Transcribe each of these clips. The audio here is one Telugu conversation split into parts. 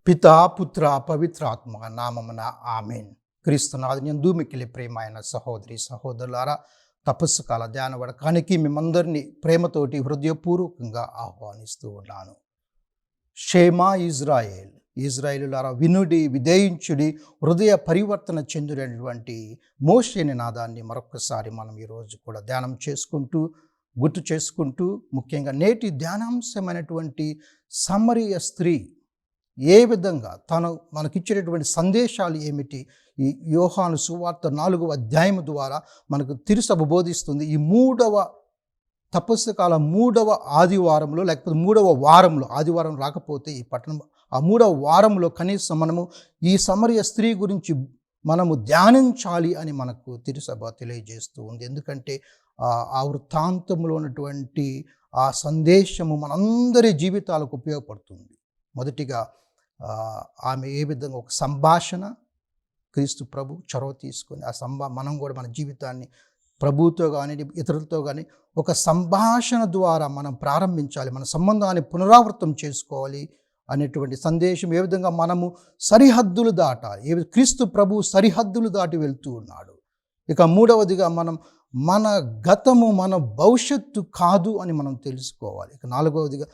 పితా పుత్ర పవిత్రాత్మ నామమున ఆమెన్. క్రీస్తునాథునియందు మిక్కిలి ప్రేమైన సహోదరి సహోదరులారా, తపస్సు కాల ధ్యాన వడకానికి మిమ్మందరినీ ప్రేమతోటి హృదయపూర్వకంగా ఆహ్వానిస్తూ ఉన్నాను. షేమా ఇజ్రాయేల్, ఇజ్రాయేలులారా వినుడి, విధేయించుడి, హృదయ పరివర్తన చెందినటువంటి మోషే నినాదాన్ని మరొకసారి మనం ఈరోజు కూడా ధ్యానం చేసుకుంటూ గుర్తు చేసుకుంటూ, ముఖ్యంగా నేటి ధ్యానాంశమైనటువంటి సమరయ స్త్రీ ఏ విధంగా తను మనకిచ్చేటటువంటి సందేశాలు ఏమిటి, ఈ యోహాను సువార్త 4వ అధ్యాయం ద్వారా మనకు తిరుసభ బోధిస్తుంది. ఈ తపస్సు కాలం 3వ ఆదివారంలో, లేకపోతే 3వ వారంలో, ఆదివారం రాకపోతే ఈ పట్టణం ఆ 3వ వారంలో కనీసం మనము ఈ సమరయ స్త్రీ గురించి మనము ధ్యానించాలి అని మనకు తిరుసభ తెలియజేస్తూ ఉంది. ఎందుకంటే ఆ వృత్తాంతంలో ఉన్నటువంటి ఆ సందేశము మనందరి జీవితాలకు ఉపయోగపడుతుంది. మొదటిగా ఆమె ఏ విధంగా ఒక సంభాషణ, క్రీస్తు ప్రభు చొరవ తీసుకొని మనం కూడా మన జీవితాన్ని ప్రభుతో కానీ ఇతరులతో కానీ ఒక సంభాషణ ద్వారా మనం ప్రారంభించాలి, మన సంబంధాన్ని పునరావృతం చేసుకోవాలి అనేటువంటి సందేశం. ఏ విధంగా మనము సరిహద్దులు దాటాలి, క్రీస్తు ప్రభు సరిహద్దులు దాటి వెళ్తూ ఉన్నాడు. ఇక మూడవదిగా మన గతము మన భవిష్యత్తు కాదు అని మనం తెలుసుకోవాలి. ఇక నాలుగవదిగా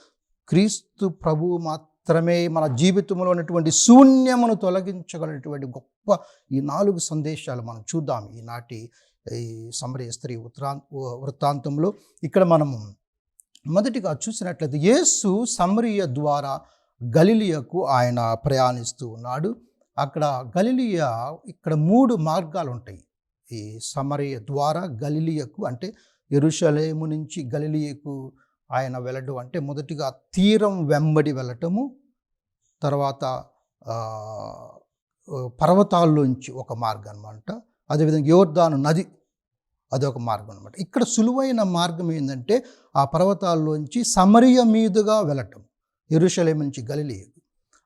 క్రీస్తు ప్రభు మాత్రమే మన జీవితంలో ఉన్నటువంటి శూన్యమును తొలగించగలిగినటువంటి గొప్ప ఈ 4 సందేశాలు మనం చూద్దాం ఈనాటి ఈ సమరయ స్త్రీ వృత్తాంతంలో. ఇక్కడ మనము మొదటిగా చూసినట్లయితే యేసు సమరయ ద్వారా గలిలియకు ఆయన ప్రయాణిస్తూ ఉన్నాడు. అక్కడ గలిలియ, ఇక్కడ 3 మార్గాలు ఉంటాయి ఈ సమరయ ద్వారా గలిలియకు. అంటే యెరూషలేము నుంచి గలిలియకు ఆయన వెళ్ళడం అంటే మొదటిగా తీరం వెంబడి వెళ్ళటము, తర్వాత పర్వతాల్లోంచి ఒక మార్గం అనమాట, అదేవిధంగా యోర్దాను నది అదొక మార్గం అనమాట. ఇక్కడ సులువైన మార్గం ఏంటంటే ఆ పర్వతాల్లోంచి సమరయ మీదుగా వెళ్ళటం, యెరూషలేము నుంచి గలిలియకు.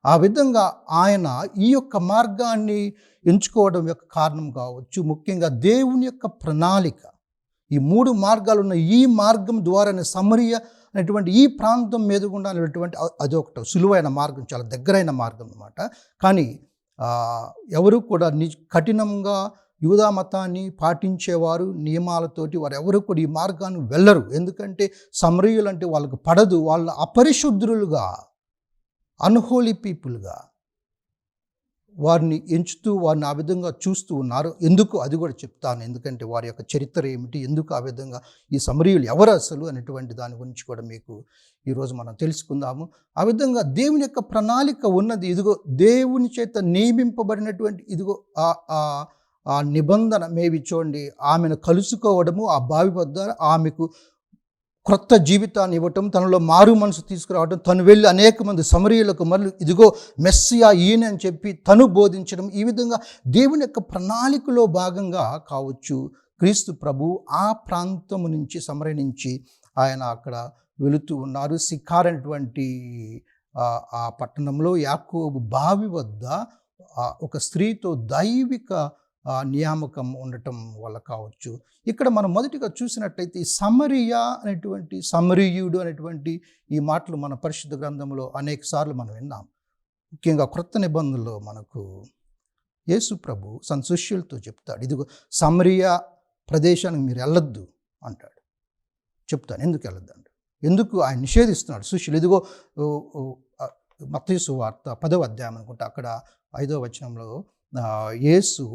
ఆ విధంగా ఆయన ఈ యొక్క మార్గాన్ని ఎంచుకోవడం యొక్క కారణం కావచ్చు, ముఖ్యంగా దేవుని యొక్క ప్రణాళిక. ఈ 3 మార్గాలు ఉన్న ఈ మార్గం ద్వారానే సమరయ అనేటువంటి ఈ ప్రాంతం మీద గుండా అనేటువంటి అదొకటి సులువైన మార్గం, చాలా దగ్గరైన మార్గం అన్నమాట. కానీ ఎవరు కూడా కఠినంగా యూదా మతాన్ని పాటించేవారు, నియమాలతోటి వారు ఎవరు కూడా ఈ మార్గాన్ని వెళ్ళరు. ఎందుకంటే సమరయులు అంటే వాళ్ళకు పడదు, వాళ్ళ అపరిశుద్ధులుగా, అన్హోలీ పీపుల్గా వారిని ఎంచుతూ వారిని ఆ విధంగా చూస్తూ ఉన్నారు. ఎందుకు అది కూడా చెప్తాను, ఎందుకంటే వారి యొక్క చరిత్ర ఏమిటి, ఎందుకు ఆ విధంగా ఈ సమరయులు ఎవరు అసలు అనేటువంటి దాని గురించి కూడా మీకు ఈరోజు మనం తెలుసుకుందాము. ఆ విధంగా దేవుని యొక్క ప్రణాళిక ఉన్నది. ఇదిగో దేవుని చేత నియమింపబడినటువంటి ఇదిగో ఆ నిబంధన మేవి చూడండి, ఆమెను కలుసుకోవడము, ఆ బావి వద్ద ఆమెకు క్రొత్త జీవితాన్ని ఇవ్వటం, తనలో మారు మనసు తీసుకురావడం, తను వెళ్ళి అనేక మంది సమరయులకు మళ్ళీ ఇదిగో మెస్సియా ఈయన అని చెప్పి తను బోధించడం, ఈ విధంగా దేవుని యొక్క ప్రణాళికలో భాగంగా కావచ్చు క్రీస్తు ప్రభు ఆ ప్రాంతము నుంచి, సమరయ నుంచి ఆయన అక్కడ వెళుతూ ఉన్నారు. సికార్ అనేటువంటి ఆ పట్టణంలో యాకోబు బావి వద్ద ఒక స్త్రీతో దైవిక నియామకం ఉండటం వల్ల కావచ్చు. ఇక్కడ మనం మొదటిగా చూసినట్టయితే సమరయ అనేటువంటి, సమరయుడు అనేటువంటి ఈ మాటలు మన పరిశుద్ధ గ్రంథంలో అనేక సార్లు మనం విన్నాం. ముఖ్యంగా క్రొత్త నిబంధనలో మనకు యేసు ప్రభు తన శిష్యులతో చెప్తాడు, ఇదిగో సమరయ ప్రదేశానికి మీరు వెళ్ళొద్దు అంటాడు. చెప్తాను ఎందుకు వెళ్ళొద్దు అంటాడు, ఎందుకు ఆయన నిషేధిస్తున్నాడు శిష్యులు. ఇదిగో మత్తయి సువార్త 10వ అధ్యాయం అనుకుంటా, అక్కడ 5వ వచనంలో యేసు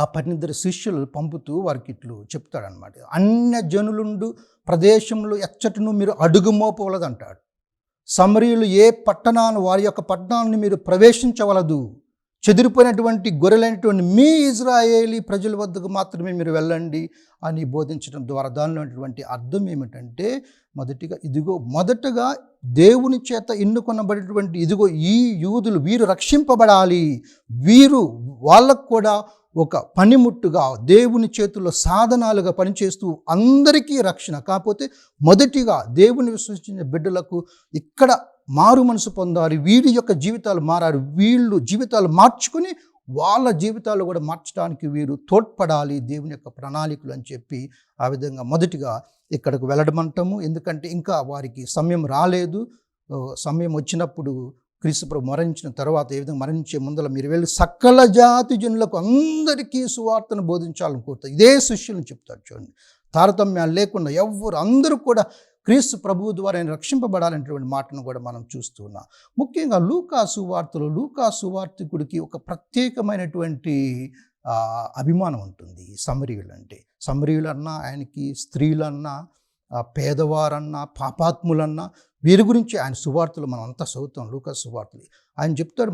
ఆ 12 శిష్యులు పంపుతూ వారికి ఇట్లు చెప్తాడనమాట, అన్య జనులుండు ప్రదేశంలో ఎచ్చటను మీరు అడుగు మోపవలదు అంటాడు. సమరయులు ఏ పట్టణాన్ని, వారి యొక్క పట్టణాన్ని మీరు ప్రవేశించవలదు, చెదిరిపోయినటువంటి గొర్రెలైనటువంటి మీ ఇజ్రాయేలీ ప్రజల వద్దకు మాత్రమే మీరు వెళ్ళండి అని బోధించడం ద్వారా దానిలో ఉన్నటువంటి అర్థం ఏమిటంటే, మొదటగా దేవుని చేత ఎన్నుకొనబడినటువంటి ఇదిగో ఈ యూదులు, వీరు రక్షింపబడాలి, వాళ్ళకు కూడా ఒక పనిముట్టుగా దేవుని చేతుల్లో సాధనాలుగా పనిచేస్తూ అందరికీ రక్షణ. కాకపోతే మొదటిగా దేవుని విశ్వసించిన బిడ్డలకు ఇక్కడ మారు మనసు పొందాలి, వీరి యొక్క జీవితాలు మారారు, వీళ్ళు జీవితాలు మార్చుకుని వాళ్ళ జీవితాలు కూడా మార్చడానికి వీరు తోడ్పడాలి దేవుని యొక్క ప్రణాళికలు అని చెప్పి ఆ విధంగా మొదటిగా ఇక్కడికి వెళ్ళడమంటాము. ఎందుకంటే ఇంకా వారికి సమయం రాలేదు, సమయం వచ్చినప్పుడు క్రీస్తుప్రభు మరణించిన తర్వాత ఏ విధంగా మరణించే ముందర మీరు వెళ్ళి సకల జాతి జనులకు అందరికీ సువార్తను బోధించాలని కోరుతారు. ఇదే శిష్యులను చెప్తాడు చూడండి. తారతమ్యాలు లేకుండా ఎవ్వరు అందరూ కూడా క్రీస్తు ప్రభువు ద్వారా ఆయన రక్షింపబడాలనేటువంటి మాటను కూడా మనం చూస్తున్నాం. ముఖ్యంగా లూకా సువార్తలో లూకా సువార్తికుడికి ఒక ప్రత్యేకమైనటువంటి అభిమానం ఉంటుంది. సమరీయులంటే సమరీయులన్నా, ఆయనకి స్త్రీలన్నా, పేదవారన్నా, పాపాత్ములన్నా, వీరి గురించి ఆయన సువార్తలు మనం అంతా చదువుతాం. లూకా సువార్తలు ఆయన చెప్తాడు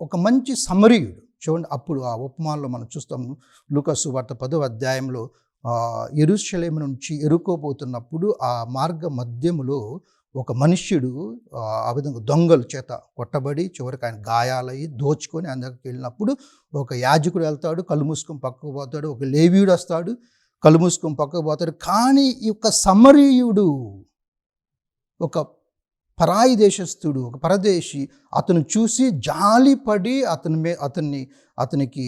ఒక మంచి సమరీయుడు. చూడండి, అప్పుడు ఆ ఉపమానంలో మనం చూస్తాము. లూకా సువార్త 10వ అధ్యాయంలో యెరూషలేము నుంచి యెరికో పోతున్నప్పుడు ఆ మార్గ మధ్యములో ఒక మనుష్యుడు ఆ విధంగా దొంగల చేత కొట్టబడి చివరికి ఆయన గాయాలయ్యి దోచుకొని ఆయన దగ్గరికి వెళ్ళినప్పుడు ఒక యాజకుడు వెళ్తాడు, కళ్ళు మూసుకొని పక్కకు పోతాడు. ఒక లేవీయుడు వస్తాడు, కళ్ళు మూసుకొని పక్కకు పోతాడు. కానీ ఈ యొక్క సమరీయుడు, ఒక పరాయి దేశస్థుడు, ఒక పరదేశి, అతను చూసి జాలిపడి అతనికి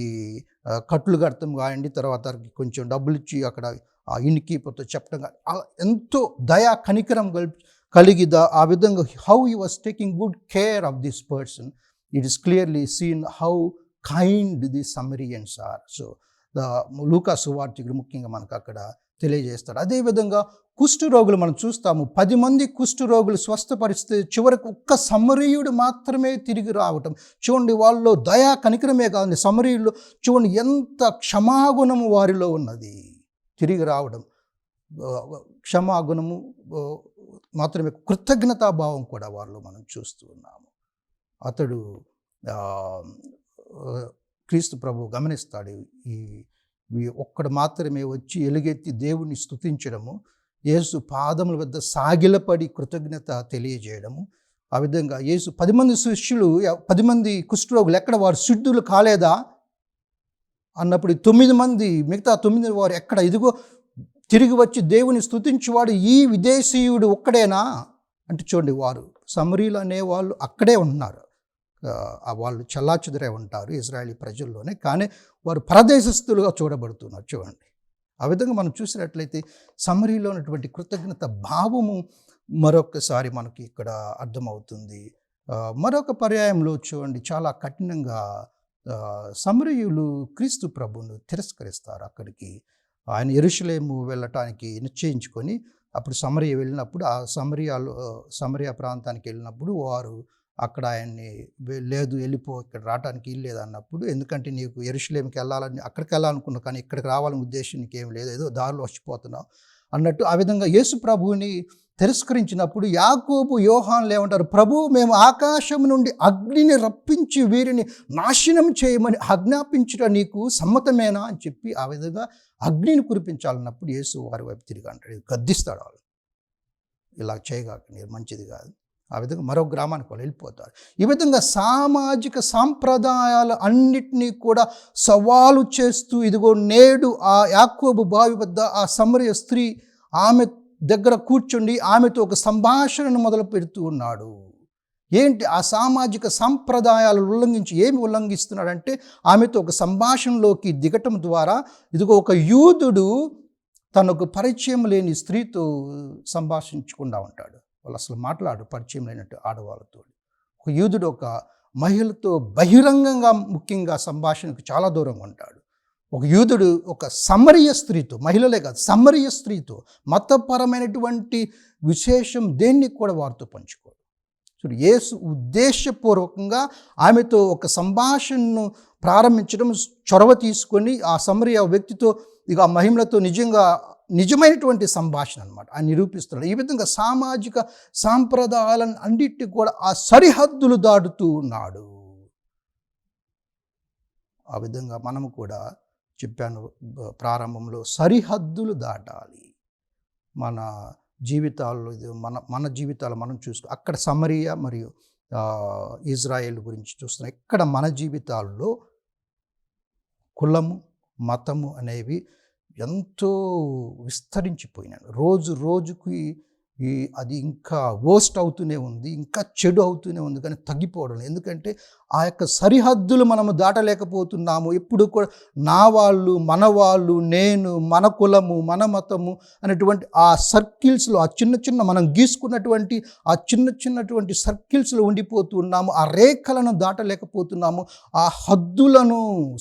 కట్లు కడతాం కాయండి, తర్వాత కొంచెం డబ్బులు ఇచ్చి అక్కడ ఆ ఇన్కీపర్తో చెప్పడం కానీ అలా ఎంతో దయా కనికరం కలిగి ఆ విధంగా how he was taking good care of this person. It is clearly seen how kind the Samaritans are. So లూకా సువార్తికుడు ముఖ్యంగా మనకు అక్కడ తెలియజేస్తాడు. అదేవిధంగా కుష్ఠరోగులు మనం చూస్తాము. 10 మంది కుష్ఠరోగులు స్వస్థపరిస్తే చివరికి ఒక్క సమరీయుడు మాత్రమే తిరిగి రావటం. చూడండి, వాళ్ళలో దయా కనికరమే కాదండి, సమరీయుల్లో చూడండి ఎంత క్షమాగుణము వారిలో ఉన్నది. తిరిగి రావడం, క్షమాగుణము మాత్రమే, కృతజ్ఞతాభావం కూడా వారిలో మనం చూస్తూ ఉన్నాము. అతడు క్రీస్తు ప్రభు గమనిస్తాడు. ఈ ఒక్కడు మాత్రమే వచ్చి ఎలుగెత్తి దేవుని స్తుతించడము, యేసు పాదముల వద్ద సాగిలపడి కృతజ్ఞత తెలియజేయడము. ఆ విధంగా యేసు 10 మంది శిష్యులు, 10 మంది కుష్ఠరోగులు ఎక్కడ వారు శుద్ధులు కాలేదా అన్నప్పుడు 9 మంది, మిగతా 9 వారు ఎక్కడ, ఇదిగో తిరిగి వచ్చి దేవుని స్తుతించేవాడు ఈ విదేశీయుడు ఒక్కడేనా అంటే చూడండి, వారు సమరీలు అనేవాళ్ళు అక్కడే ఉన్నారు. వాళ్ళు చెల్లాచెదురే ఉంటారు ఇజ్రాయేలీ ప్రజల్లోనే, కానీ వారు పరదేశస్థులుగా చూడబడుతున్నారు. చూడండి, ఆ విధంగా మనం చూసినట్లయితే సమరీలో ఉన్నటువంటి కృతజ్ఞత భావము మరొకసారి మనకి ఇక్కడ అర్థమవుతుంది. మరొక పర్యాయంలో చూడండి, చాలా కఠినంగా సమరీయులు క్రీస్తు ప్రభువును తిరస్కరిస్తారు. అక్కడికి ఆయన యెరూషలేము వెళ్ళటానికి నిశ్చయించుకొని అప్పుడు సమరయ వెళ్ళినప్పుడు, ఆ సమరయ ప్రాంతానికి వెళ్ళినప్పుడు వారు అక్కడ ఆయన్ని లేదు వెళ్ళిపో, ఇక్కడ రావడానికి ఇల్లు లేదు అన్నప్పుడు, ఎందుకంటే నీకు యెరూషలేముకి వెళ్ళాలని, అక్కడికి వెళ్ళాలనుకున్నావు కానీ ఇక్కడికి రావాలని ఉద్దేశం నీకేం లేదు, ఏదో దారిలో వచ్చిపోతున్నావు అన్నట్టు. ఆ విధంగా యేసు ప్రభువుని తిరస్కరించినప్పుడు యాకోబు యోహాన్లు ఏమంటారు, ప్రభు మేము ఆకాశం నుండి అగ్నిని రప్పించి వీరిని నాశనం చేయమని ఆజ్ఞాపించడం నీకు సమ్మతమేనా అని చెప్పి ఆ విధంగా అగ్నిని కురిపించాలన్నప్పుడు యేసు వారి వైపు తిరిగి అంటాడు, గద్దిస్తాడు వాళ్ళు, ఇలా చేయగాక మీరు మంచిది కాదు. ఆ విధంగా మరో గ్రామానికి వాళ్ళు వెళ్ళిపోతారు. ఈ విధంగా సామాజిక సాంప్రదాయాలు అన్నిటినీ కూడా సవాలు చేస్తూ, ఇదిగో నేడు ఆ యాకోబు బావి వద్ద ఆ సమరయ స్త్రీ ఆమె దగ్గర కూర్చుండి ఆమెతో ఒక సంభాషణను మొదలు పెడుతూ ఉన్నాడు. ఏంటి ఆ సామాజిక సాంప్రదాయాలు ఉల్లంఘించి ఏమి ఉల్లంఘిస్తున్నాడంటే, ఆమెతో ఒక సంభాషణలోకి దిగటం ద్వారా ఇదిగో ఒక యూదుడు తనకు పరిచయం లేని స్త్రీతో సంభాషించకుండా ఉంటాడు. వాళ్ళు అసలు మాట్లాడు పరిచయం లేనట్టు ఆడవాళ్ళతో. ఒక యూదుడు ఒక మహిళతో బహిరంగంగా ముఖ్యంగా సంభాషణకు చాలా దూరంగా ఉంటాడు. ఒక యూదుడు ఒక సమరయ స్త్రీతో, మహిళలే కాదు సమరయ స్త్రీతో మతపరమైనటువంటి విశేషం దేన్ని కూడా వారితో పంచుకోడు. చూడు, యేసు ఉద్దేశపూర్వకంగా ఆమెతో ఒక సంభాషణను ప్రారంభించడం, చొరవ తీసుకొని ఆ సమరయ వ్యక్తితో ఇక ఆ మహిళలతో నిజమైనటువంటి సంభాషణ అనమాట ఆయన నిరూపిస్తున్నాడు. ఈ విధంగా సామాజిక సాంప్రదాయాలను అన్నిటికీ కూడా ఆ సరిహద్దులు దాటుతూ ఉన్నాడు. ఆ విధంగా మనము కూడా చెప్పాను ప్రారంభంలో, సరిహద్దులు దాటాలి. మన జీవితాల్లో మన జీవితాలు మనం చూసుకో, అక్కడ సమరియా మరియు ఇజ్రాయేల్ గురించి చూస్తున్నాం. ఇక్కడ మన జీవితాల్లో కులము మతము అనేవి ఎంతో విస్తరించిపోయినాయి. రోజు రోజుకి అది ఇంకా వర్స్ట్ అవుతూనే ఉంది, ఇంకా చెడు అవుతూనే ఉంది, కానీ తగ్గిపోవడం లేదు. ఎందుకంటే ఆ యొక్క సరిహద్దులు మనము దాటలేకపోతున్నాము. ఎప్పుడు కూడా నా వాళ్ళు, మన వాళ్ళు, నేను, మన కులము, మన మతము అనేటువంటి ఆ సర్కిల్స్లో, ఆ చిన్న చిన్న మనం గీసుకున్నటువంటి ఆ చిన్నటువంటి సర్కిల్స్లో ఉండిపోతూ ఉన్నాము. ఆ రేఖలను దాటలేకపోతున్నాము. ఆ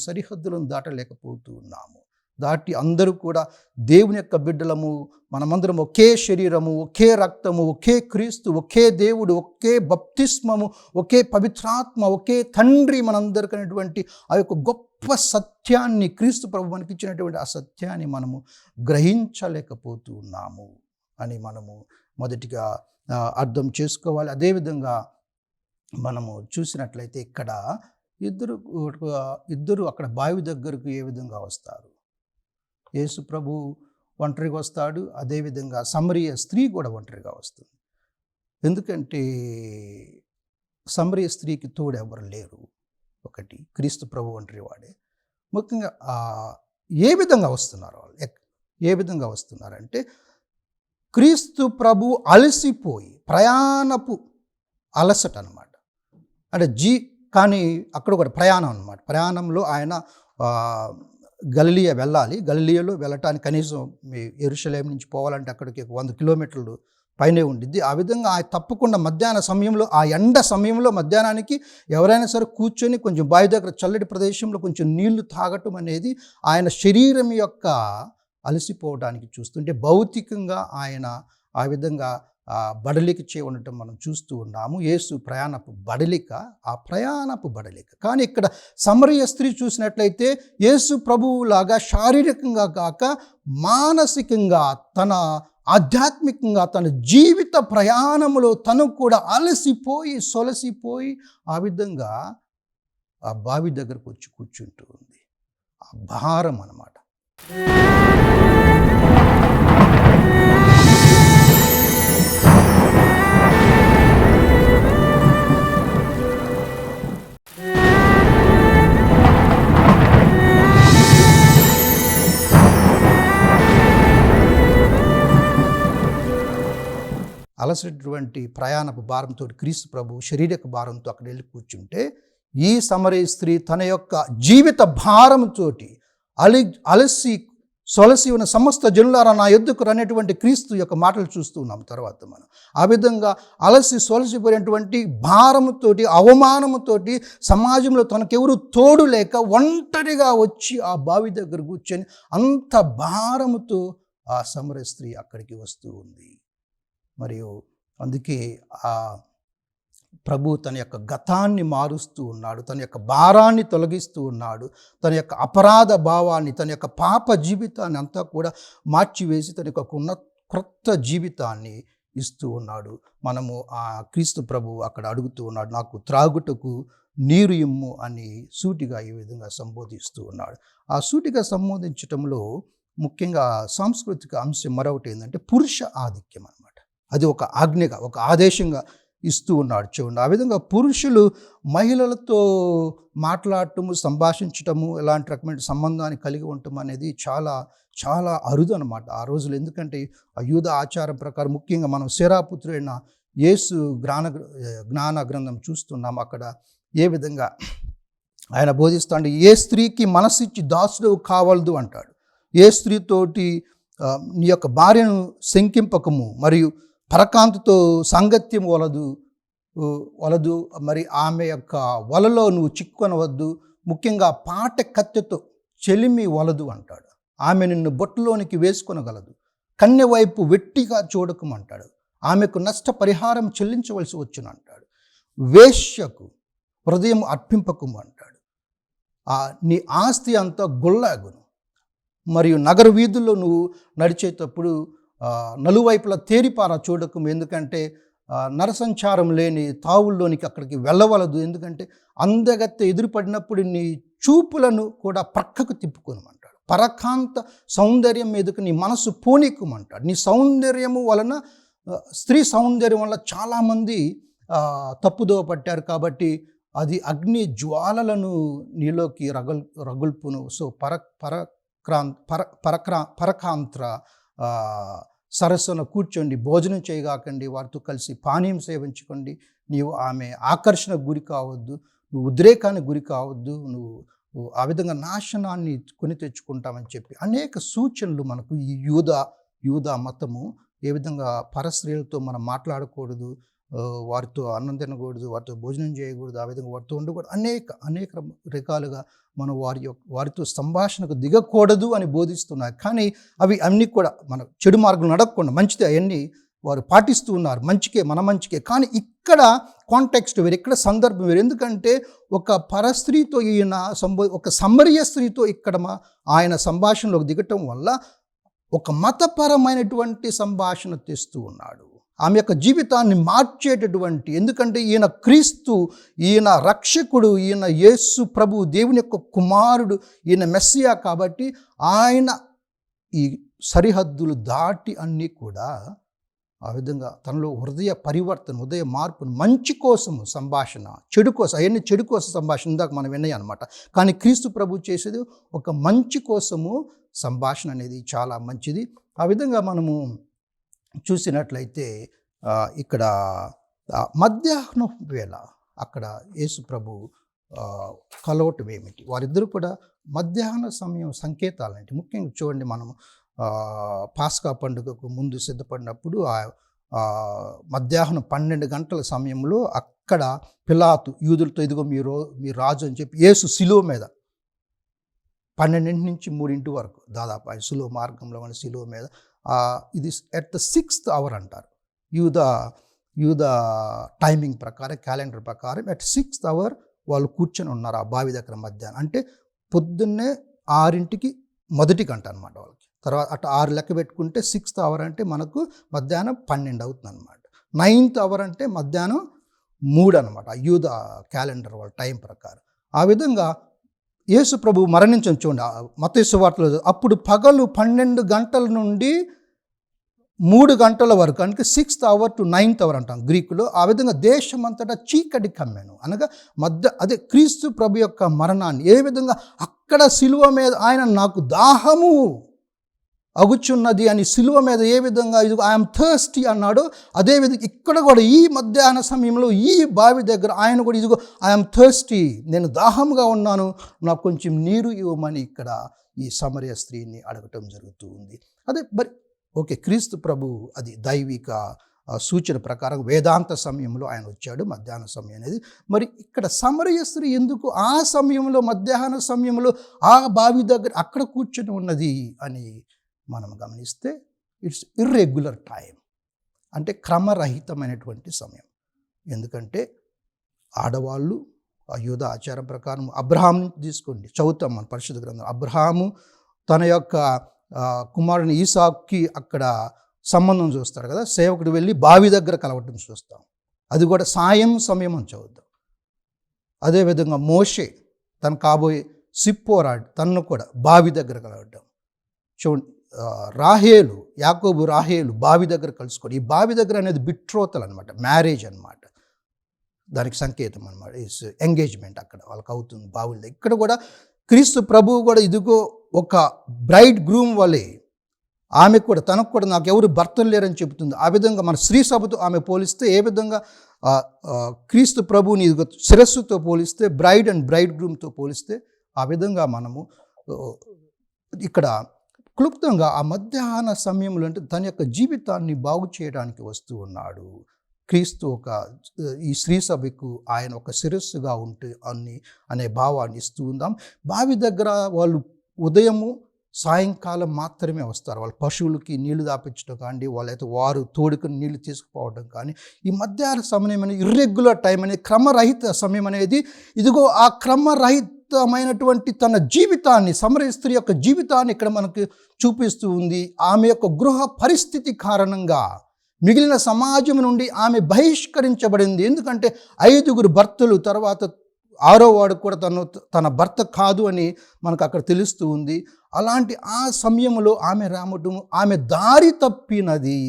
సరిహద్దులను దాటలేకపోతూ ఉన్నాము. దాటి అందరూ కూడా దేవుని యొక్క బిడ్డలము, మనమందరం ఒకే శరీరము, ఒకే రక్తము, ఒకే క్రీస్తు, ఒకే దేవుడు, ఒకే బప్తిస్మము, ఒకే పవిత్రాత్మ, ఒకే తండ్రి మనందరికైనటువంటి ఆ యొక్క గొప్ప సత్యాన్ని, క్రీస్తు ప్రభు మనకి ఇచ్చినటువంటి ఆ సత్యాన్ని మనము గ్రహించలేకపోతూ ఉన్నాము అని మనము మొదటిగా అర్థం చేసుకోవాలి. అదేవిధంగా మనము చూసినట్లయితే ఇక్కడ ఇద్దరు అక్కడ బావి దగ్గరకు ఏ విధంగా వస్తారు? యేసు ప్రభు ఒంటరిగా వస్తాడు, అదేవిధంగా సమరయ స్త్రీ కూడా ఒంటరిగా వస్తుంది. ఎందుకంటే సమరయ స్త్రీకి తోడు ఎవరు లేరు. ఒకటి, క్రీస్తు ప్రభు ఒంటరి వాడే. ముఖ్యంగా ఏ విధంగా వస్తున్నారు వాళ్ళు? ఏ విధంగా వస్తున్నారంటే క్రీస్తు ప్రభు అలసిపోయి, ప్రయాణపు అలసట అనమాట. అంటే కానీ అక్కడ కూడా ప్రయాణం అనమాట. ప్రయాణంలో ఆయన గలిలియా వెళ్ళాలి. గలిలియాలో వెళ్ళటానికి కనీసం యెరూషలేము నుంచి పోవాలంటే అక్కడికి 100 కిలోమీటర్లు పైనే ఉండిద్ది. ఆ విధంగా తప్పకుండా మధ్యాహ్న సమయంలో, ఆ ఎండ సమయంలో మధ్యాహ్నానికి ఎవరైనా సరే కూర్చొని కొంచెం బావి దగ్గర చల్లటి ప్రదేశంలో కొంచెం నీళ్లు తాగటం అనేది ఆయన శరీరం యొక్క అలసిపోవడానికి చూస్తుంటే, భౌతికంగా ఆయన ఆ విధంగా బడలిక ఉండటం మనం చూస్తూ ఉన్నాము. యేసు ప్రయాణపు బడలిక. కానీ ఇక్కడ సమరయ స్త్రీ చూసినట్లయితే యేసు ప్రభువులాగా శారీరకంగా కాక మానసికంగా, తన ఆధ్యాత్మికంగా, తన జీవిత ప్రయాణంలో తను కూడా అలసిపోయి, సొలసిపోయి ఆ విధంగా ఆ బావి దగ్గరకు వచ్చి కూర్చుంటూ ఉంది. ఆ భారం అన్నమాట. అలసినటువంటి ప్రయాణపు భారంతో క్రీస్తు ప్రభు శారీరక భారంతో అక్కడ వెళ్ళి కూర్చుంటే, ఈ సమరయ స్త్రీ తన యొక్క జీవిత భారంతో అలసి సొలసి ఉన్న సమస్త జనులారా నా యొద్దకు రనేటువంటి క్రీస్తు యొక్క మాటలు చూస్తూ ఉన్నాం. తర్వాత మనం ఆ విధంగా అలసి సొలసిపోయినటువంటి భారముతోటి, అవమానముతోటి, సమాజంలో తనకెవరు తోడు లేక ఒంటరిగా వచ్చి ఆ బావి దగ్గర కూర్చొని అంత భారముతో ఆ సమరయ స్త్రీ అక్కడికి వస్తూ ఉంది. మరియు అందుకే ఆ ప్రభు తన యొక్క గతాన్ని మారుస్తూ ఉన్నాడు, తన యొక్క భారాన్ని తొలగిస్తూ ఉన్నాడు, తన యొక్క అపరాధ భావాన్ని, తన యొక్క పాప జీవితాన్ని అంతా కూడా మార్చివేసి తన యొక్క క్రొత్త జీవితాన్ని ఇస్తూ ఉన్నాడు. మనము ఆ క్రీస్తు ప్రభు అక్కడ అడుగుతూ ఉన్నాడు, నాకు త్రాగుటకు నీరు ఇమ్ము అని సూటిగా ఈ విధంగా సంబోధిస్తూ ఉన్నాడు. ఆ సూటిగా సంబోధించటంలో ముఖ్యంగా సాంస్కృతిక అంశం మరొకటి ఏంటంటే పురుష ఆధిక్యం అన్నమాట. అది ఒక ఆజ్ఞగా, ఒక ఆదేశంగా ఇస్తూ ఉన్నాడు. చూడండి, ఆ విధంగా పురుషులు మహిళలతో మాట్లాడటము, సంభాషించటము, ఇలాంటి రకమైన సంబంధాన్ని కలిగి ఉండటం అనేది చాలా చాలా అరుదు అనమాట ఆ రోజులు. ఎందుకంటే ఆ యూద ఆచారం ప్రకారం, ముఖ్యంగా మనం శేరాపుత్రుడైన యేసు జ్ఞాన గ్రంథం చూస్తున్నాం. అక్కడ ఏ విధంగా ఆయన బోధిస్తాడు, ఏ స్త్రీకి మనసిచ్చి దాసుడు కావలదు అంటాడు. ఏ స్త్రీతోటి నీ యొక్క భార్యను శంకింపకము, మరియు పరకాంతతో సాంగత్యం వలదు, మరి ఆమె యొక్క వలలో నువ్వు చిక్కుకొనవద్దు, ముఖ్యంగా పాట కత్తెతో చెలిమి వలదు అంటాడు. ఆమె నిన్ను బొట్టులోనికి వేసుకొనగలదు, కన్య వైపు వెట్టిగా చూడకమంటాడు, ఆమెకు నష్టపరిహారం చెల్లించవలసి వచ్చును అంటాడు, వేశ్యకు హృదయం అర్పింపకము అంటాడు, నీ ఆస్తి అంతా గుళ్ళాగును, మరియు నగర వీధుల్లో నువ్వు నడిచేటప్పుడు నలువైపులా తేరిపారా చూడకము, ఎందుకంటే నరసంచారం లేని తావుల్లోనికి అక్కడికి వెళ్ళవలదు, ఎందుకంటే అందగత్తె ఎదురుపడినప్పుడు నీ చూపులను కూడా ప్రక్కకు తిప్పుకోనమంటాడు, పరకాంత సౌందర్యం మీదకు నీ మనసు పోనీకుమంటాడు. నీ సౌందర్యము వలన, స్త్రీ సౌందర్యం వల్ల చాలామంది తప్పుదోవ పట్టారు, కాబట్టి అది అగ్ని జ్వాలలను నీలోకి పరకాంత్ర సరస్సున కూర్చోండి, భోజనం చేయగాకండి, వారితో కలిసి పానీయం సేవించుకోండి, నీవు ఆమె ఆకర్షణకు గురి కావద్దు, నువ్వు ఉద్రేకానికి గురి కావద్దు, నువ్వు ఆ విధంగా నాశనాన్ని కొని తెచ్చుకుంటామని చెప్పి అనేక సూచనలు మనకు ఈ యూదా మతము ఏ విధంగా పరస్త్రీలతో మనం మాట్లాడకూడదు, వారితో అన్నం తినకూడదు, వారితో భోజనం చేయకూడదు, ఆ విధంగా వారితో ఉండకూడదు, అనేక రకాలుగా మనం వారితో సంభాషణకు దిగకూడదు అని బోధిస్తున్నారు. కానీ అవి అన్నీ కూడా మన చెడు మార్గం నడవకుండా మంచిది అవన్నీ వారు పాటిస్తూ ఉన్నారు, మన మంచికే. కానీ ఇక్కడ కాంటెక్స్ట్ వేరు, ఇక్కడ సందర్భం వేరు. ఎందుకంటే ఒక పరస్త్రీతో ఒక సమరయ స్త్రీతో ఇక్కడ ఆయన సంభాషణలోకి దిగటం వల్ల ఒక మతపరమైనటువంటి సంభాషణ తెస్తూ ఉన్నాడు. ఆమె యొక్క జీవితాన్ని మార్చేటటువంటి, ఎందుకంటే ఈయన క్రీస్తు, ఈయన రక్షకుడు, ఈయన యేసు ప్రభు, దేవుని యొక్క కుమారుడు, ఈయన మెస్సియా. కాబట్టి ఆయన ఈ సరిహద్దులు దాటి అన్నీ కూడా ఆ విధంగా తనలో హృదయ పరివర్తన, హృదయ మార్పును, మంచి కోసము సంభాషణ, చెడు కోసం, అవన్నీ చెడు కోసం సంభాషణ ఇందాక మనం విన్నాయి అనమాట. కానీ క్రీస్తు ప్రభు చేసేది ఒక మంచి కోసము సంభాషణ అనేది చాలా మంచిది. ఆ విధంగా మనము చూసినట్లయితే ఇక్కడ మధ్యాహ్నం వేళ అక్కడ యేసు ప్రభు కలవటం ఏమిటి, వారిద్దరూ కూడా మధ్యాహ్న సమయం సంకేతాలంటే ముఖ్యంగా చూడండి, మనం పాస్కా పండుగకు ముందు సిద్ధపడినప్పుడు మధ్యాహ్నం 12 గంటల సమయంలో అక్కడ పిలాతు యూదులతో ఇదిగో మీ రాజు అని చెప్పి యేసు శిలువ మీద 12 నుంచి 3 వరకు దాదాపు ఆయన శిలువ మార్గంలో మన శిలువ మీద ఇది అట్ ద 6th hour అంటారు యూదా టైమింగ్ ప్రకారం, క్యాలెండర్ ప్రకారం అట్ 6th hour వాళ్ళు కూర్చొని ఉన్నారు ఆ బావి దగ్గర మధ్యాహ్నం. అంటే పొద్దున్నే 6కి మొదటి గంట అనమాట వాళ్ళకి. తర్వాత అటు 6 లెక్క పెట్టుకుంటే 6th hour అంటే మనకు మధ్యాహ్నం 12 అవుతుంది అనమాట. 9th hour అంటే మధ్యాహ్నం 3 అనమాట యూదా క్యాలెండర్ వాళ్ళ టైం ప్రకారం. ఆ విధంగా యేసు ప్రభు మరణించని చూడండి మత్తయి సువార్తలో, అప్పుడు పగలు 12 గంటల నుండి 3 గంటల వరకు, అంటే 6th hour to 9th hour అంటాం గ్రీకులో. ఆ విధంగా దేశమంతటా చీకటి కమ్మెను, అనగా అదే క్రీస్తు ప్రభు యొక్క మరణాన్ని ఏ విధంగా అక్కడ శిలువ మీద ఆయన నాకు దాహము అగుచున్నది అని శిలువ మీద ఏ విధంగా ఇది ఐఎమ్ థర్స్టీ అన్నాడో, అదేవిధంగా ఇక్కడ కూడా ఈ మధ్యాహ్న సమయంలో ఈ బావి దగ్గర ఆయన కూడా ఇదిగో ఐఎమ్ థర్స్టీ, నేను దాహంగా ఉన్నాను, నాకు కొంచెం నీరు ఇవ్వమని ఇక్కడ ఈ సమరయ స్త్రీని అడగటం జరుగుతూ ఉంది. అదే మరి ఓకే, క్రీస్తు ప్రభు అది దైవిక సూచన ప్రకారం వేదాంత సమయంలో ఆయన వచ్చాడు, మధ్యాహ్న సమయం అనేది. మరి ఇక్కడ సమరయ స్త్రీ ఎందుకు ఆ సమయంలో మధ్యాహ్న సమయంలో ఆ బావి దగ్గర అక్కడ కూర్చొని ఉన్నది అని మనం గమనిస్తే ఇట్స్ ఇర్రెగ్యులర్ టైం, అంటే క్రమరహితమైనటువంటి సమయం. ఎందుకంటే ఆడవాళ్ళు యూద ఆచారం ప్రకారం అబ్రహాం తీసుకోండి, చదువుతాం మన పరిశుద్ధ గ్రంథం. అబ్రహాము తన యొక్క కుమారుని ఈసాక్కి అక్కడ సంబంధం చూస్తాడు కదా, సేవకుడు వెళ్ళి బావి దగ్గర కలవటం చూస్తాం, అది కూడా సాయం సమయం అని చదువుతాం. అదేవిధంగా మోషే తన కాబోయే సిప్పోరాడు తనను కూడా బావి దగ్గర కలవటం చూడండి. యాకోబు రాహేలు బావి దగ్గర కలుసుకోండి. ఈ బావి దగ్గర అనేది బిట్రోతల్ అనమాట, మ్యారేజ్ అనమాట, దానికి సంకేతం అనమాట, ఇస్ ఎంగేజ్మెంట్ అక్కడ వాళ్ళకి అవుతుంది బావుల దగ్గర. ఇక్కడ కూడా క్రీస్తు ప్రభువు కూడా ఇదిగో ఒక బ్రైడ్ గ్రూమ్ వలె ఆమె కూడా తనకు కూడా నాకు ఎవరు భర్తలు లేరని చెబుతుంది. ఆ విధంగా మన స్త్రీ సభతో ఆమె పోలిస్తే ఏ విధంగా క్రీస్తు ప్రభువుని ఇదిగో శిరస్సుతో పోలిస్తే, బ్రైడ్ అండ్ బ్రైడ్ గ్రూమ్తో పోలిస్తే ఆ విధంగా మనము ఇక్కడ క్లుప్తంగా ఆ మధ్యాహ్న సమయంలో అంటే తన యొక్క జీవితాన్ని బాగు చేయడానికి వస్తూ ఉన్నాడు క్రీస్తు. ఈ స్త్రీ సభకు ఆయన ఒక శిరస్సుగా ఉంటే అనే భావాన్ని ఇస్తూ ఉందాం. బావి దగ్గర వాళ్ళు ఉదయము సాయంకాలం మాత్రమే వస్తారు, వాళ్ళ పశువులకి నీళ్లు దాపించడం కానీ, వాళ్ళైతే వారు తోడుకుని నీళ్లు తీసుకుపోవడం కానీ. ఈ మధ్యాహ్న సమయం అనేది ఇర్రెగ్యులర్ టైం అనేది, క్రమరహిత సమయం అనేది, ఇదిగో ఆ క్రమరహితమైనటువంటి తన జీవితాన్ని, సమరయ స్త్రీ యొక్క జీవితాన్ని ఇక్కడ మనకు చూపిస్తూ ఉంది. ఆమె యొక్క గృహ పరిస్థితి కారణంగా మిగిలిన సమాజం నుండి ఆమె బహిష్కరించబడింది. ఎందుకంటే 5 భర్తలు, తర్వాత 6వ వాడు కూడా తన భర్త కాదు అని మనకు అక్కడ తెలుస్తూ ఉంది. అలాంటి ఆ సమయంలో ఆమె దారి తప్పినది,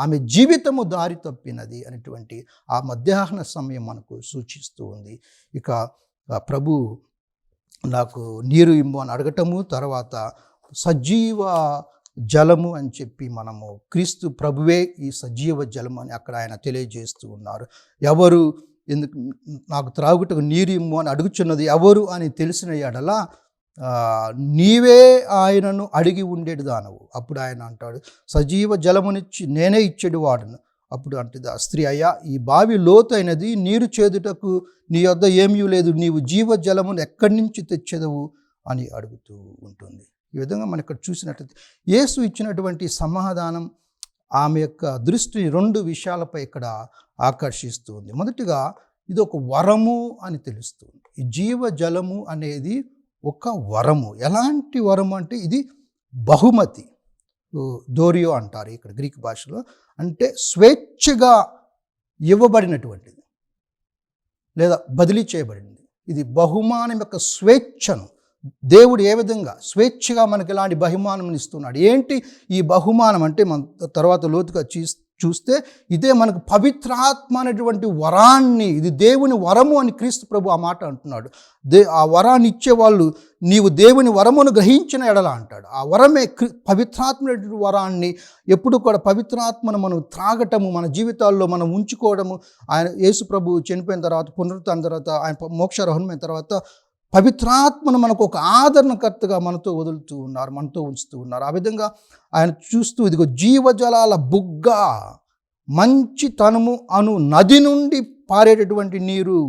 ఆమె జీవితము దారి తప్పినది అనేటువంటి ఆ మధ్యాహ్న సమయం మనకు సూచిస్తూ ఉంది. ఇక ప్రభు నాకు నీరు ఇమ్ము అని అడగటము, తర్వాత సజీవ జలము అని చెప్పి మనము క్రీస్తు ప్రభువే ఈ సజీవ జలము అని అక్కడ ఆయన తెలియజేస్తూ ఉన్నారు. ఎవరు ఎందుకు నాకు త్రాగుటకు నీరు ఇమ్ము అని అడుగుచున్నది ఎవరు అని తెలిసిన ఎడల నీవే ఆయనను అడిగి ఉండేడు దానవు. అప్పుడు ఆయన అంటాడు, సజీవ జలమునిచ్చి నేనే ఇచ్చేడు వాడును. అప్పుడు అంటుంది ఆ స్త్రీ, అయ్యా ఈ బావి లోతైనది, నీరు చేదుటకు నీ వద్ద ఏమీ లేదు, నీవు జీవ జలమును ఎక్కడి నుంచి తెచ్చేదవు అని అడుగుతూ ఉంటుంది. ఈ విధంగా మనం ఇక్కడ చూసినట్లయితే యేసు ఇచ్చినటువంటి సమాధానం ఆమె యొక్క దృష్టిని 2 విషయాలపై ఇక్కడ ఆకర్షిస్తుంది. మొదటిగా ఇది ఒక వరము అని తెలుస్తుంది. ఈ జీవ జలము అనేది ఒక వరము. ఎలాంటి వరము అంటే ఇది బహుమతి, దోరియో అంటారు ఇక్కడ గ్రీక్ భాషలో. అంటే స్వేచ్ఛగా ఇవ్వబడినటువంటిది లేదా బదిలీ చేయబడింది. ఇది బహుమానం యొక్క స్వేచ్ఛను దేవుడు ఏ విధంగా స్వేచ్ఛగా మనకి ఇలాంటి బహుమానం ఇస్తున్నాడు. ఏంటి ఈ బహుమానం అంటే మన తర్వాత లోతుగా చూస్తే ఇదే మనకు పవిత్రాత్మ అనేటువంటి వరాన్ని, ఇది దేవుని వరము అని క్రీస్తు ప్రభు ఆ మాట అంటున్నాడు. ఆ వరాన్ని ఇచ్చేవాళ్ళు నీవు దేవుని వరమును గ్రహించిన ఎడల అంటాడు. ఆ వరమే పవిత్రాత్మ వరాన్ని. ఎప్పుడు కూడా పవిత్రాత్మను మనం త్రాగటము, మన జీవితాల్లో మనం ఉంచుకోవడము. ఆయన యేసు ప్రభు చనిపోయిన తర్వాత, పునరుత్థానం తర్వాత, ఆయన మోక్షారోహణమైన తర్వాత పవిత్రాత్మను మనకు ఒక ఆదరణకర్తగా మనతో వదులుతూ ఉన్నారు, మనతో ఉంచుతూ ఉన్నారు. ఆ విధంగా ఆయన చూస్తూ ఇదిగో జీవజలాల బుగ్గ, మంచితనము అను నది నుండి పారేటటువంటి నీరు,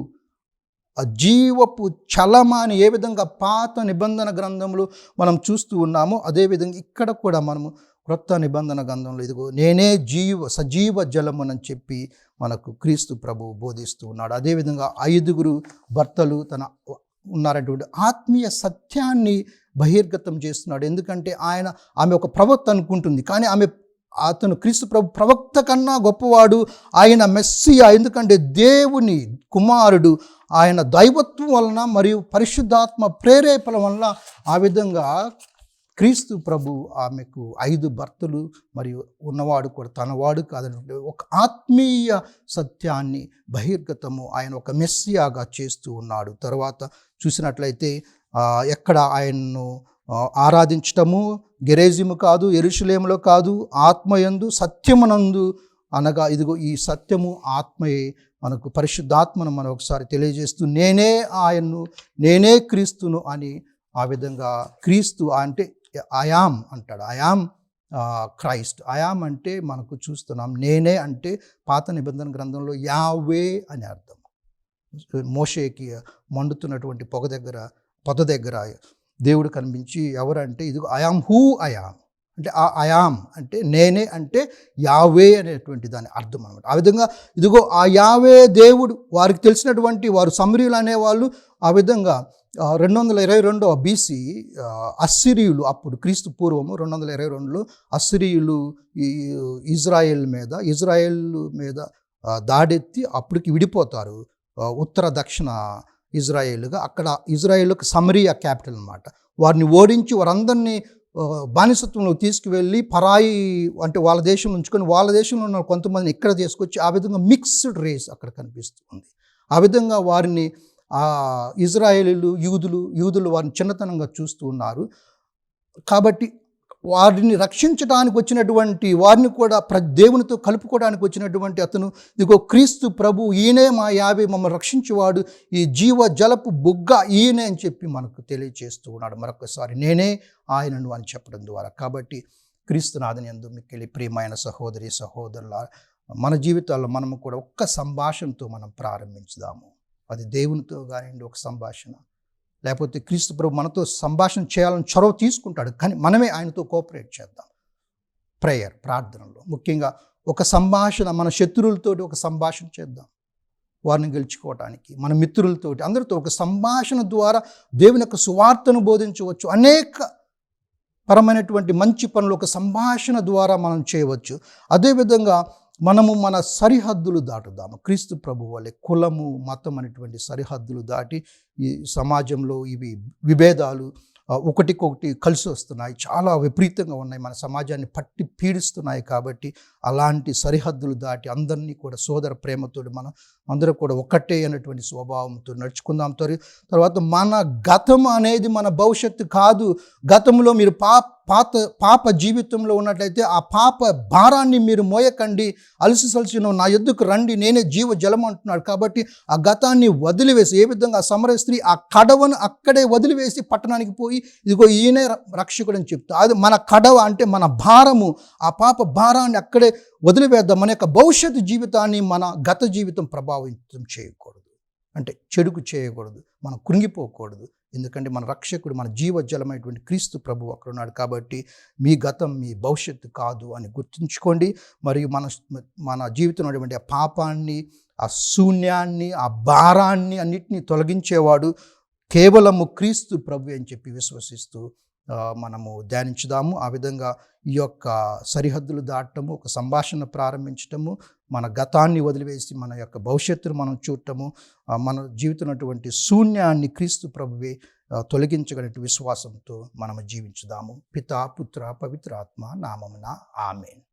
ఆ జీవపు చలమ అని ఏ విధంగా పాత నిబంధన గ్రంథంలో మనం చూస్తూ ఉన్నామో అదేవిధంగా ఇక్కడ కూడా మనము క్రొత్త నిబంధన గ్రంథంలో ఇదిగో నేనే సజీవ జలమునని చెప్పి మనకు క్రీస్తు ప్రభు బోధిస్తూ ఉన్నాడు. అదేవిధంగా 5 భర్తలు ఉన్నారటువంటి ఆత్మీయ సత్యాన్ని బహిర్గతం చేస్తున్నాడు. ఎందుకంటే ఆమె ఒక ప్రవక్త అనుకుంటుంది, కానీ అతను క్రీస్తు ప్రభు ప్రవక్త కన్నా గొప్పవాడు. ఆయన మెస్సియా, ఎందుకంటే దేవుని కుమారుడు. ఆయన దైవత్వం వలన మరియు పరిశుద్ధాత్మ ప్రేరేపణ వలన ఆ విధంగా క్రీస్తు ప్రభు ఆమెకు 5 భర్తలు మరియు ఉన్నవాడు కూడా తనవాడు కాదన్నటువంటి ఒక ఆత్మీయ సత్యాన్ని బహిర్గతము ఆయన ఒక మెస్సియాగా చేస్తూ ఉన్నాడు. తర్వాత చూసినట్లయితే ఎక్కడ ఆయన్ను ఆరాధించటము గెరేజిము కాదు, యెరూషలేములో కాదు, ఆత్మయందు సత్యమునందు అనగా ఇదిగో ఈ సత్యము ఆత్మయే మనకు పరిశుద్ధాత్మను మనం ఒకసారి తెలియజేస్తూ నేనే క్రీస్తును అని ఆ విధంగా క్రీస్తు అంటే ఐయామ్ అంటాడు. I'm Christ. ఐయామ్ అంటే మనకు చూస్తున్నాం. నేనే అంటే పాత నిబంధన గ్రంథంలో యావే అని అర్థం. మోషేకి మండుతున్నటువంటి పొద దగ్గర దేవుడు కనిపించి ఎవరంటే ఇదిగో ఐయామ్ హూ ఐయామ్ అంటే ఆ ఐయామ్ అంటే నేనే అంటే యావే అనేటువంటి దాని అర్థం అనమాట. ఆ విధంగా ఇదిగో ఆ యావే దేవుడు వారికి తెలిసినటువంటి వారు సమరీయులు అనేవాళ్ళు. ఆ విధంగా 222 BC అస్సిరియులు, అప్పుడు క్రీస్తు పూర్వము 222లో అస్సిరియులు ఇజ్రాయెల్ మీద దాడెత్తి అప్పటికి విడిపోతారు. ఉత్తర దక్షిణ ఇజ్రాయేల్గా. అక్కడ ఇజ్రాయేల్కి సమరియా క్యాపిటల్ అన్నమాట. వారిని ఓడించి వారందరినీ బానిసత్వంలో తీసుకువెళ్ళి పరాయి అంటే వాళ్ళ దేశంలో ఉంచుకొని వాళ్ళ దేశంలో ఉన్న కొంతమందిని ఇక్కడ తీసుకొచ్చి ఆ విధంగా మిక్స్డ్ రేస్ అక్కడ కనిపిస్తుంది. ఆ విధంగా వారిని ఇజ్రాయేలీలు యూదులు వారిని చిన్నతనంగా చూస్తూ ఉన్నారు. కాబట్టి వారిని రక్షించడానికి వచ్చినటువంటి వారిని కూడా దేవునితో కలుపుకోవడానికి వచ్చినటువంటి అతను ఇదిగో క్రీస్తు ప్రభు, ఈయనే మా యావే, మమ్మల్ని రక్షించేవాడు, ఈ జీవ జలపు బుగ్గ ఈయనే అని చెప్పి మనకు తెలియజేస్తూ ఉన్నాడు. మరొకసారి నేనే ఆయనను అని చెప్పడం ద్వారా. కాబట్టి క్రీస్తునాథుని యందు మిక్కిలి ప్రియమైన సహోదరి సహోదరుల, మన జీవితాల్లో మనము కూడా ఒక్క సంభాషణతో మనం ప్రారంభించుదాము. అది దేవునితో కానివ్వండి ఒక సంభాషణ, లేకపోతే క్రీస్తు ప్రభు మనతో సంభాషణ చేయాలని చొరవ తీసుకుంటాడు, కానీ మనమే ఆయనతో కోఆపరేట్ చేద్దాం. ప్రార్థనలో ముఖ్యంగా ఒక సంభాషణ, మన శత్రువులతోటి ఒక సంభాషణ చేద్దాం వారిని గెలుచుకోవడానికి. మన మిత్రులతోటి అందరితో ఒక సంభాషణ ద్వారా దేవుని యొక్క సువార్తను బోధించవచ్చు. అనేక పరమైనటువంటి మంచి పనులు ఒక సంభాషణ ద్వారా మనం చేయవచ్చు. అదేవిధంగా మనము మన సరిహద్దులు దాటుదాము. క్రీస్తు ప్రభు వలె కులము మతం అనేటువంటి సరిహద్దులు దాటి ఈ సమాజంలో ఇవి విభేదాలు ఒకటికొకటి కలిసి వస్తున్నాయి, చాలా విపరీతంగా ఉన్నాయి, మన సమాజాన్ని పట్టి పీడిస్తున్నాయి. కాబట్టి అలాంటి సరిహద్దులు దాటి అందరినీ కూడా సోదర ప్రేమతోటి మనం అందరూ కూడా ఒక్కటే అనేటువంటి స్వభావంతో నడుచుకుందాం. తర్వాత మన గతం అనేది మన భవిష్యత్తు కాదు. గతంలో మీరు పాప జీవితంలో ఉన్నట్లయితే ఆ పాప భారాన్ని మీరు మోయకండి. అలసిసలసిన నా యొద్దకు రండి, నేనే జీవ జలం అంటున్నాడు. కాబట్టి ఆ గతాన్ని వదిలివేసి, ఏ విధంగా ఆ సమరయ స్త్రీ ఆ కడవను అక్కడే వదిలివేసి పట్టణానికి పోయి ఇదిగో ఈయనే రక్షకుడు అని చెప్తా. అది మన కడవ అంటే మన భారము, ఆ పాప భారాన్ని అక్కడే వదిలివేద్దాం. మన యొక్క భవిష్యత్తు జీవితాన్ని మన గత జీవితం ప్రభావితం చేయకూడదు, అంటే చెడుకు చేయకూడదు, మనం కృంగిపోకూడదు. ఎందుకంటే మన రక్షకుడు, మన జీవజలమైనటువంటి క్రీస్తు ప్రభువు అక్కడ ఉన్నాడు. కాబట్టి మీ గతం మీ భవిష్యత్తు కాదు అని గుర్తుంచుకోండి. మరియు మన జీవితంలో ఉన్నటువంటి ఆ పాపాన్ని, ఆ శూన్యాన్ని, ఆ భారాన్ని అన్నిటినీ తొలగించేవాడు కేవలము క్రీస్తు ప్రభు అని చెప్పి విశ్వసిస్తూ మనము ధ్యానించుదాము. ఆ విధంగా ఈ యొక్క సరిహద్దులు దాటము, ఒక సంభాషణ ప్రారంభించటము, మన గతాన్ని వదిలివేసి మన యొక్క భవిష్యత్తును మనం చూడటము, మన జీవితంలో శూన్యాన్ని క్రీస్తు ప్రభువే తొలగించగలిగిన విశ్వాసంతో మనము జీవించుదాము. పితా, పుత్ర, పవిత్ర ఆత్మ నామమున ఆమేన్.